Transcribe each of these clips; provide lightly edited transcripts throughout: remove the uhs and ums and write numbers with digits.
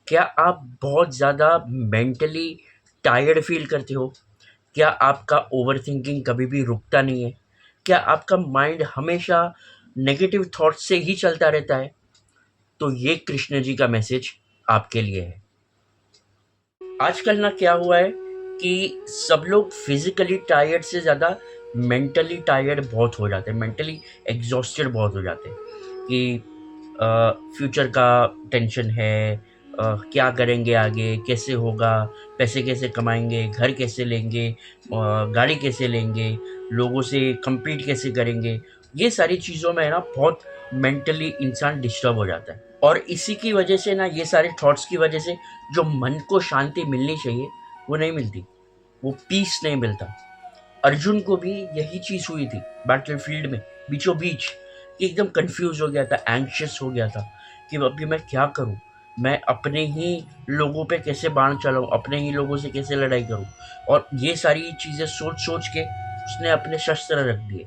क्या आप बहुत ज़्यादा मेंटली टायर्ड फ़ील करते हो? क्या आपका ओवरथिंकिंग कभी भी रुकता नहीं है? क्या आपका माइंड हमेशा नेगेटिव थॉट्स से ही चलता रहता है? तो ये कृष्ण जी का मैसेज आपके लिए है। आजकल ना क्या हुआ है कि सब लोग फिज़िकली टायर्ड से ज़्यादा मेंटली टायर्ड बहुत हो जाते हैं, मेंटली एग्ज़ॉस्टेड बहुत हो जाते हैं कि फ्यूचर का टेंशन है, क्या करेंगे आगे, कैसे होगा, पैसे कैसे कमाएँगे, घर कैसे लेंगे, गाड़ी कैसे लेंगे, लोगों से कम्पीट कैसे करेंगे। ये सारी चीज़ों में है ना बहुत मेंटली इंसान डिस्टर्ब हो जाता है। और इसी की वजह से ना ये सारे थॉट्स की वजह से जो मन को शांति मिलनी चाहिए, वो नहीं मिलती, वो पीस नहीं मिलता। अर्जुन को भी यही चीज़ हुई थी बैटलफ़ील्ड में, बीचों-बीच, कि एकदम कन्फ्यूज़ हो गया था, एंग्ज़ियस हो गया था कि अभी मैं क्या करूँ? मैं अपने ही लोगों पे कैसे बाण चलाऊँ? अपने ही लोगों से कैसे लड़ाई करूँ? और ये सारी चीज़ें सोच-सोच के उसने अपने शस्त्र रख दिए।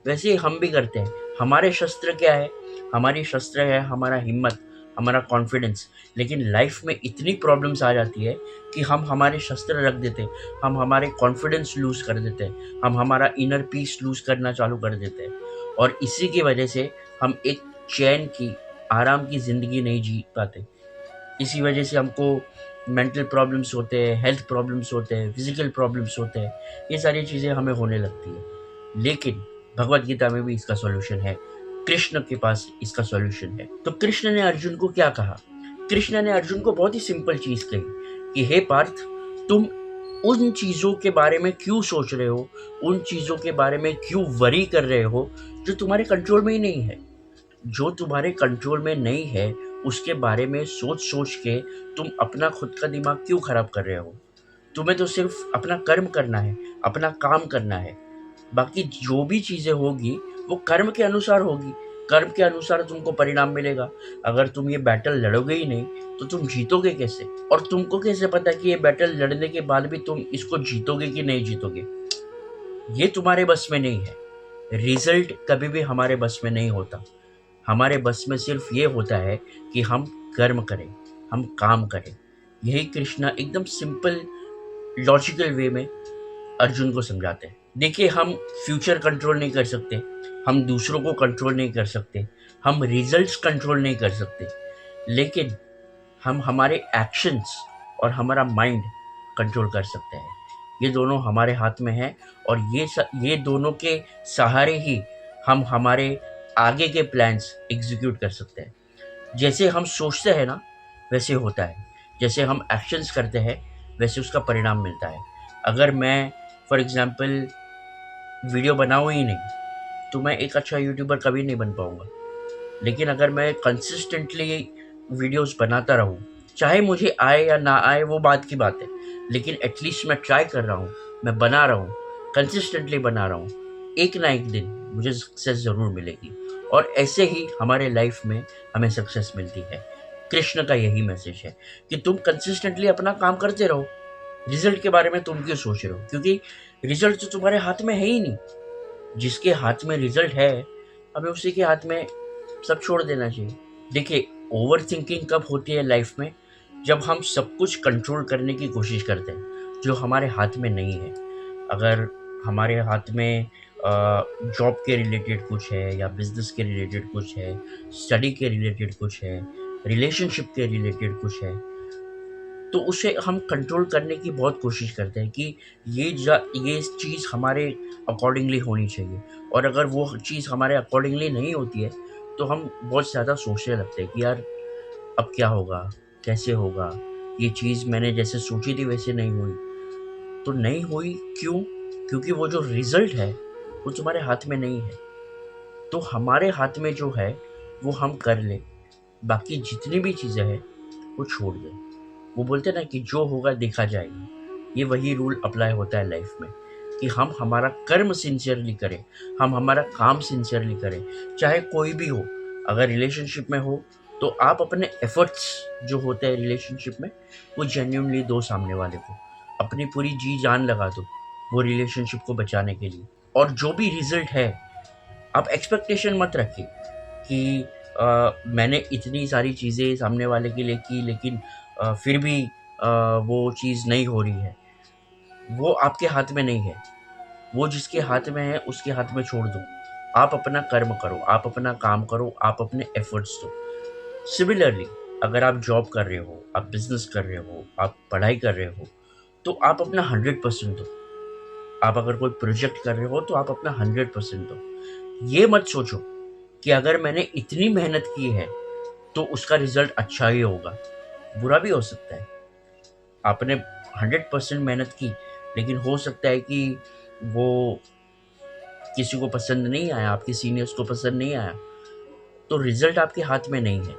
वैसे ही हम भी करते हैं। हमारे शस्त्र क्या है? हमारी शस्त्र है हमारा हिम्मत, हमारा कॉन्फिडेंस। लेकिन लाइफ़ में इतनी प्रॉब्लम्स आ जाती है कि हम हमारे शस्त्र रख देते हैं, हम हमारे कॉन्फिडेंस लूज़ कर देते हैं, हम हमारा इनर पीस लूज़ करना चालू कर देते हैं। और इसी की वजह से हम एक चैन की, आराम की ज़िंदगी नहीं जी पाते। इसी वजह से हमको मेंटल प्रॉब्लम्स होते हैं, हेल्थ प्रॉब्लम्स होते हैं, फिज़िकल प्रॉब्लम्स होते हैं। ये सारी चीज़ें हमें होने लगती हैं। लेकिन भगवद गीता में भी इसका सॉल्यूशन है। कृष्ण के पास इसका सॉल्यूशन है। तो कृष्ण ने अर्जुन को क्या कहा? कृष्ण ने अर्जुन को बहुत ही सिंपल चीज़ कही कि हे पार्थ, तुम उन चीज़ों के बारे में क्यों सोच रहे हो? उन चीज़ों के बारे में क्यों वरी कर रहे हो, जो तुम्हारे कंट्रोल में ही नहीं है? जो तुम्हारे कंट्रोल में नहीं है, उसके बारे में सोच-सोच के तुम अपना खुद का दिमाग क्यों खराब कर रहे हो? तुम्हें तो सिर्फ़ अपना कर्म करना है, अपना काम करना है। बाकी जो भी चीज़ें होगी, वो कर्म के अनुसार होगी। कर्म के अनुसार तुमको परिणाम मिलेगा। अगर तुम ये बैटल लड़ोगे ही नहीं, तो तुम जीतोगे कैसे? और तुमको कैसे पता कि ये बैटल लड़ने के बाद भी तुम इसको जीतोगे कि नहीं जीतोगे? ये तुम्हारे बस में नहीं है। रिज़ल्ट कभी भी हमारे बस में नहीं होता। हमारे बस में सिर्फ ये होता है कि हम कर्म करें, हम काम करें। यही कृष्णा एकदम सिंपल लॉजिकल वे में अर्जुन को समझाते हैं। देखिए, हम फ्यूचर कंट्रोल नहीं कर सकते, हम दूसरों को कंट्रोल नहीं कर सकते, हम रिजल्ट्स कंट्रोल नहीं कर सकते, लेकिन हम हमारे एक्शंस और हमारा माइंड कंट्रोल कर सकते हैं। ये दोनों हमारे हाथ में हैं और ये दोनों के सहारे ही हम हमारे आगे के प्लान्स एग्ज़ीक्यूट कर सकते हैं। जैसे हम सोचते हैं ना, वैसे होता है। जैसे हम एक्शंस करते हैं, वैसे उसका परिणाम मिलता है। अगर मैं फॉर एग्ज़ाम्पल वीडियो बनाऊँ ही नहीं, तो मैं एक अच्छा यूट्यूबर कभी नहीं बन पाऊँगा। लेकिन अगर मैं कंसिस्टेंटली वीडियोज़ बनाता रहूँ, चाहे मुझे आए या ना आए वो बात की बात है, लेकिन एटलीस्ट मैं ट्राई कर रहा हूँ, मैं बना रहा हूँ, कंसिस्टेंटली बना रहा हूँ, एक ना एक दिन मुझे सक्सेस ज़रूर मिलेगी। और ऐसे ही हमारे लाइफ में हमें सक्सेस मिलती है। कृष्ण का यही मैसेज है कि तुम कंसिस्टेंटली अपना काम करते रहो, रिज़ल्ट के बारे में तुम क्यों सोच रहे हो? क्योंकि रिज़ल्ट तो तुम्हारे हाथ में है ही नहीं। जिसके हाथ में रिज़ल्ट है, हमें उसी के हाथ में सब छोड़ देना चाहिए। देखिए, ओवरथिंकिंग कब होती है लाइफ में? जब हम सब कुछ कंट्रोल करने की कोशिश करते हैं, जो हमारे हाथ में नहीं है। अगर हमारे हाथ में जॉब के रिलेटेड कुछ है या बिज़नेस के रिलेटेड कुछ है, स्टडी के रिलेटेड कुछ है, रिलेशनशिप के रिलेटेड कुछ है, तो उसे हम कंट्रोल करने की बहुत कोशिश करते हैं कि ये चीज़ हमारे अकॉर्डिंगली होनी चाहिए। और अगर वो चीज़ हमारे अकॉर्डिंगली नहीं होती है, तो हम बहुत ज़्यादा सोचने लगते हैं कि यार अब क्या होगा? कैसे होगा? ये चीज़ मैंने जैसे सोची थी वैसे नहीं हुई। तो नहीं हुई क्यों? क्योंकि वो जो रिज़ल्ट है, वो तुम्हारे हाथ में नहीं है। तो हमारे हाथ में जो है, वो हम कर लें। बाकी जितनी भी चीज़ें हैं, वो छोड़ दें। वो बोलते हैं ना कि जो होगा देखा जाएगा। ये वही रूल अप्लाई होता है लाइफ में कि हम हमारा कर्म सिंसियरली करें, हम हमारा काम सिंसियरली करें, चाहे कोई भी हो। अगर रिलेशनशिप में हो, तो आप अपने एफर्ट्स जो होते हैं रिलेशनशिप में, वो जेन्युइनली दो सामने वाले को। अपनी पूरी जी जान लगा दो, वो रिलेशनशिप को बचाने के लिए। और जो भी रिज़ल्ट है, आप एक्सपेक्टेशन मत रखिए कि मैंने इतनी सारी चीज़ें सामने वाले के लिए की, लेकिन फिर भी वो चीज़ नहीं हो रही है, वो आपके हाथ में नहीं है। वो जिसके हाथ में है उसके हाथ में छोड़ दो। आप अपना कर्म करो, आप अपना काम करो, आप अपने एफर्ट्स दो। सिमिलरली अगर आप जॉब कर रहे हो, आप बिजनेस कर रहे हो, आप पढ़ाई कर रहे हो, तो आप अपना 100% दो। आप अगर कोई प्रोजेक्ट कर रहे हो तो आप अपना 100% दो। ये मत सोचो कि अगर मैंने इतनी मेहनत की है तो उसका रिजल्ट अच्छा ही होगा। बुरा भी हो सकता है। आपने 100% मेहनत की, लेकिन हो सकता है कि वो किसी को पसंद नहीं आया, आपके सीनियर्स को पसंद नहीं आया, तो रिजल्ट आपके हाथ में नहीं है।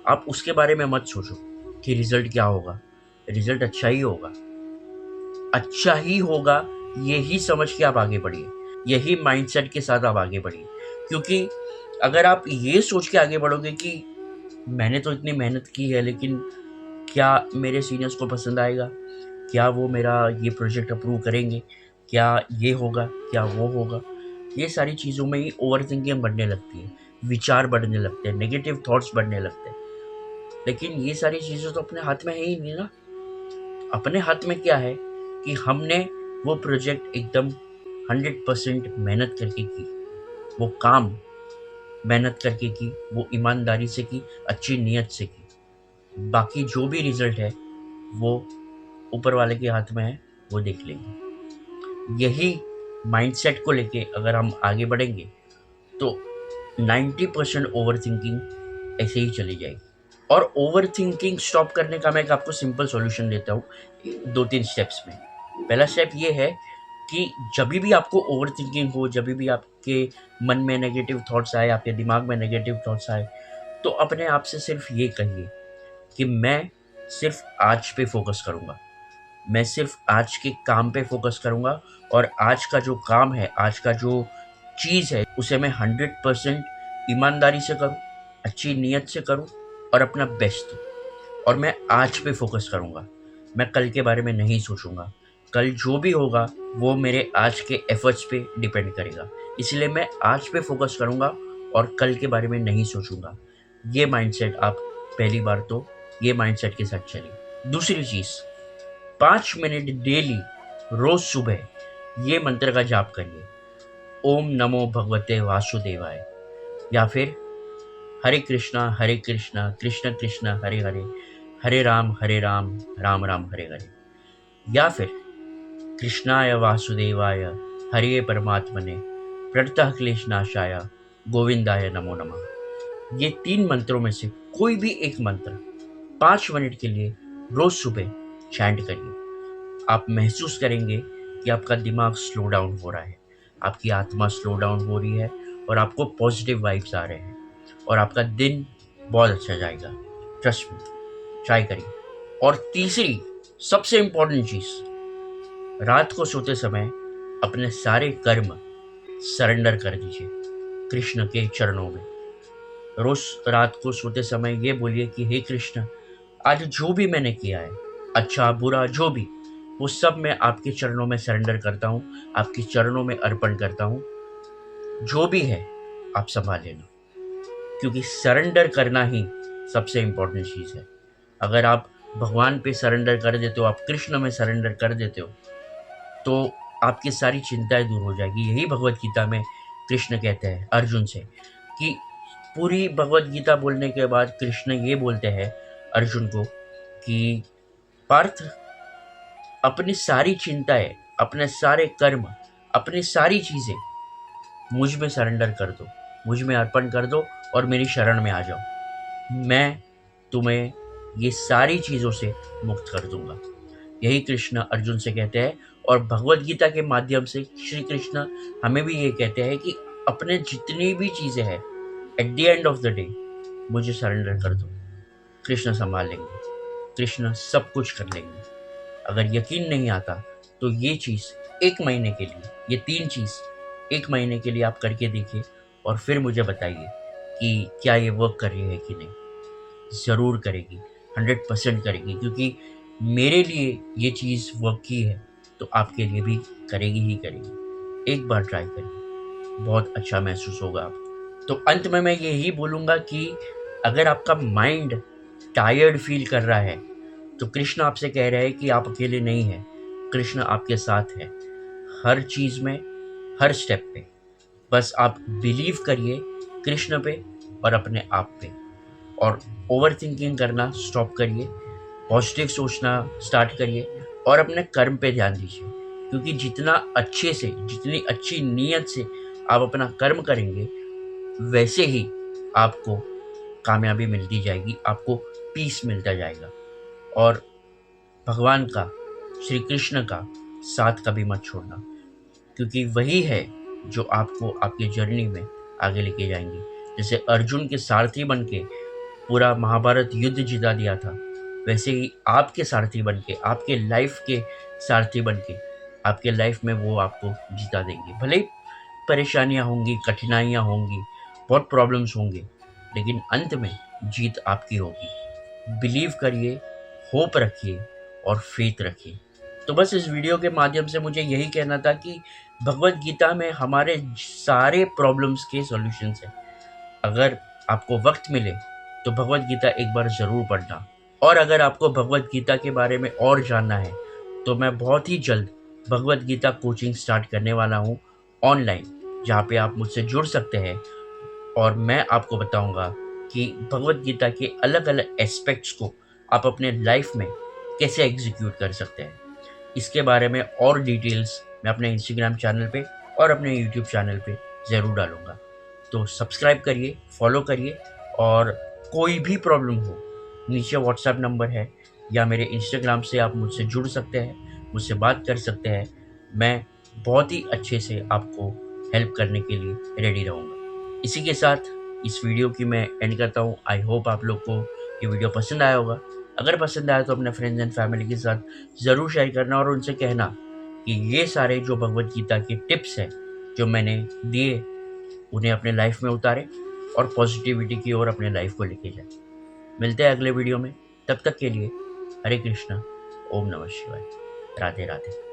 आप उसके बारे में मत सोचो कि रिजल्ट क्या होगा। रिजल्ट अच्छा ही होगा, अच्छा ही होगा। यही समझ के आप आगे बढ़िए, यही माइंडसेट के साथ आप आगे बढ़िए। क्योंकि अगर आप ये सोच के आगे बढ़ोगे कि मैंने तो इतनी मेहनत की है, लेकिन क्या मेरे सीनियर्स को पसंद आएगा, क्या वो मेरा ये प्रोजेक्ट अप्रूव करेंगे, क्या ये होगा, क्या वो होगा, ये सारी चीज़ों में ही ओवर थिंकिंग बढ़ने लगती है, विचार बढ़ने लगते हैं, नेगेटिव थॉट्स बढ़ने लगते हैं। लेकिन ये सारी चीज़ें तो अपने हाथ में है ही नहीं ना। अपने हाथ में क्या है कि हमने वो प्रोजेक्ट एकदम 100% मेहनत करके की, वो काम मेहनत करके की, वो ईमानदारी से की, अच्छी नीयत से की। बाकी जो भी रिजल्ट है वो ऊपर वाले के हाथ में है, वो देख लेंगे। यही माइंडसेट को लेके अगर हम आगे बढ़ेंगे तो 90% ओवर थिंकिंग ऐसे ही चली जाएगी। और ओवर थिंकिंग स्टॉप करने का मैं एक आपको सिंपल सॉल्यूशन देता हूँ 2-3 स्टेप्स में। पहला स्टेप ये है कि जब भी आपको ओवर थिंकिंग हो, जब भी आपके मन में नेगेटिव थॉट्स आए, आपके दिमाग में नेगेटिव थॉट्स आए, तो अपने आप से सिर्फ ये कहिए कि मैं सिर्फ आज पे फोकस करूँगा, मैं सिर्फ आज के काम पे फोकस करूँगा, और आज का जो काम है, आज का जो चीज़ है, उसे मैं 100% ईमानदारी से करूँ, अच्छी नीयत से करूँ और अपना बेस्ट दूँ। और मैं आज पे फोकस करूँगा, मैं कल के बारे में नहीं सोचूंगा। कल जो भी होगा वो मेरे आज के एफर्ट्स पे डिपेंड करेगा, इसलिए मैं आज पे फोकस करूँगा और कल के बारे में नहीं सोचूंगा। ये माइंडसेट आप पहली बार तो ये माइंडसेट के साथ चलिए। दूसरी चीज़, 5 मिनट डेली रोज सुबह ये मंत्र का जाप करिए, ओम नमो भगवते वासुदेवाय, या फिर हरे कृष्णा कृष्ण कृष्ण हरे हरे, हरे राम राम राम हरे हरे, या फिर कृष्णाय वासुदेवाय हरे परमात्मने प्रणतः क्लेशनाशाय गोविंदाय नमो नमः। ये 3 मंत्रों में से कोई भी एक मंत्र 5 मिनट के लिए रोज सुबह चैंट करिए। आप महसूस करेंगे कि आपका दिमाग स्लो डाउन हो रहा है, आपकी आत्मा स्लो डाउन हो रही है, और आपको पॉजिटिव वाइब्स आ रहे हैं, और आपका दिन बहुत अच्छा जाएगा। ट्रस्ट मी, ट्राई करिए। और तीसरी सबसे इम्पोर्टेंट चीज़, रात को सोते समय अपने सारे कर्म सरेंडर कर दीजिए कृष्ण के चरणों में। रोज रात को सोते समय ये बोलिए कि हे कृष्ण, आज जो भी मैंने किया है, अच्छा बुरा जो भी, वो सब मैं आपके चरणों में सरेंडर करता हूँ, आपके चरणों में अर्पण करता हूँ। जो भी है आप संभाल लेना, क्योंकि सरेंडर करना ही सबसे इम्पोर्टेंट चीज़ है। अगर आप भगवान पे सरेंडर कर देते हो, आप कृष्ण में सरेंडर कर देते हो, तो आपकी सारी चिंताएं दूर हो जाएगी। यही भगवत गीता में कृष्ण कहते हैं अर्जुन से, कि पूरी भगवत गीता बोलने के बाद कृष्ण ये बोलते हैं अर्जुन को कि पार्थ, अपनी सारी चिंताएं, अपने सारे कर्म, अपनी सारी चीज़ें मुझ में सरेंडर कर दो, मुझ में अर्पण कर दो और मेरी शरण में आ जाओ। मैं तुम्हें ये सारी चीज़ों से मुक्त कर दूंगा। यही कृष्ण अर्जुन से कहते हैं, और भगवत गीता के माध्यम से श्री कृष्ण हमें भी ये कहते हैं कि अपने जितनी भी चीज़ें हैं, at the end of the day मुझे सरेंडर कर दो, कृष्ण संभाल लेंगे, कृष्ण सब कुछ कर लेंगे। अगर यकीन नहीं आता तो ये चीज़ 1 महीने के लिए, ये 3 चीज़ 1 महीने के लिए आप करके देखिए, और फिर मुझे बताइए कि क्या ये वर्क कर रही है कि नहीं। ज़रूर करेगी, 100% करेगी, क्योंकि मेरे लिए ये चीज़ वर्क की है तो आपके लिए भी करेगी ही करेगी। एक बार ट्राई करिए, बहुत अच्छा महसूस होगा आपको। तो अंत में मैं यही बोलूँगा कि अगर आपका माइंड टायर्ड फील कर रहा है तो कृष्ण आपसे कह रहे हैं कि आप अकेले नहीं हैं, कृष्ण आपके साथ है हर चीज़ में, हर स्टेप पे। बस आप बिलीव करिए कृष्ण पे और अपने आप पे, और ओवर थिंकिंग करना स्टॉप करिए, पॉजिटिव सोचना स्टार्ट करिए और अपने कर्म पे ध्यान दीजिए। क्योंकि जितना अच्छे से, जितनी अच्छी नीयत से आप अपना कर्म करेंगे, वैसे ही आपको कामयाबी मिलती जाएगी, आपको पीस मिलता जाएगा। और भगवान का, श्री कृष्ण का साथ कभी मत छोड़ना, क्योंकि वही है जो आपको आपकी जर्नी में आगे लेके जाएंगे। जैसे अर्जुन के सारथी बन के पूरा महाभारत युद्ध जिता दिया था, वैसे ही आपके सारथी बन के, आपके लाइफ के सारथी बन के, आपके लाइफ में वो आपको जिता देंगे। भले ही परेशानियां होंगी, कठिनाइयां होंगी, बहुत प्रॉब्लम्स होंगे, लेकिन अंत में जीत आपकी होगी। बिलीव करिए, होप रखिए और फेथ रखिए। तो बस इस वीडियो के माध्यम से मुझे यही कहना था कि भगवत गीता में हमारे सारे प्रॉब्लम्स के सॉल्यूशंस हैं। अगर आपको वक्त मिले तो भगवत गीता एक बार ज़रूर पढ़ना। और अगर आपको भगवत गीता के बारे में और जानना है तो मैं बहुत ही जल्द भगवत गीता कोचिंग स्टार्ट करने वाला हूँ ऑनलाइन, जहाँ पे आप मुझसे जुड़ सकते हैं और मैं आपको बताऊँगा कि भगवत गीता के अलग अलग एस्पेक्ट्स को आप अपने लाइफ में कैसे एग्जीक्यूट कर सकते हैं। इसके बारे में और डिटेल्स मैं अपने इंस्टाग्राम चैनल पे और अपने यूट्यूब चैनल पे ज़रूर डालूँगा। तो सब्सक्राइब करिए, फॉलो करिए, और कोई भी प्रॉब्लम हो, नीचे व्हाट्सएप नंबर है या मेरे इंस्टाग्राम से आप मुझसे जुड़ सकते हैं, मुझसे बात कर सकते हैं। मैं बहुत ही अच्छे से आपको हेल्प करने के लिए रेडी रहूँगा। इसी के साथ इस वीडियो की मैं एंड करता हूँ। आई होप आप लोग को ये वीडियो पसंद आया होगा। अगर पसंद आया तो अपने फ्रेंड्स एंड फैमिली के साथ ज़रूर शेयर करना और उनसे कहना कि ये सारे जो भगवत गीता के टिप्स हैं जो मैंने दिए, उन्हें अपने लाइफ में उतारें और पॉजिटिविटी की ओर अपने लाइफ को लेके जाएं। मिलते हैं अगले वीडियो में, तब तक के लिए हरे कृष्णा, ओम नमः शिवाय, राधे राधे।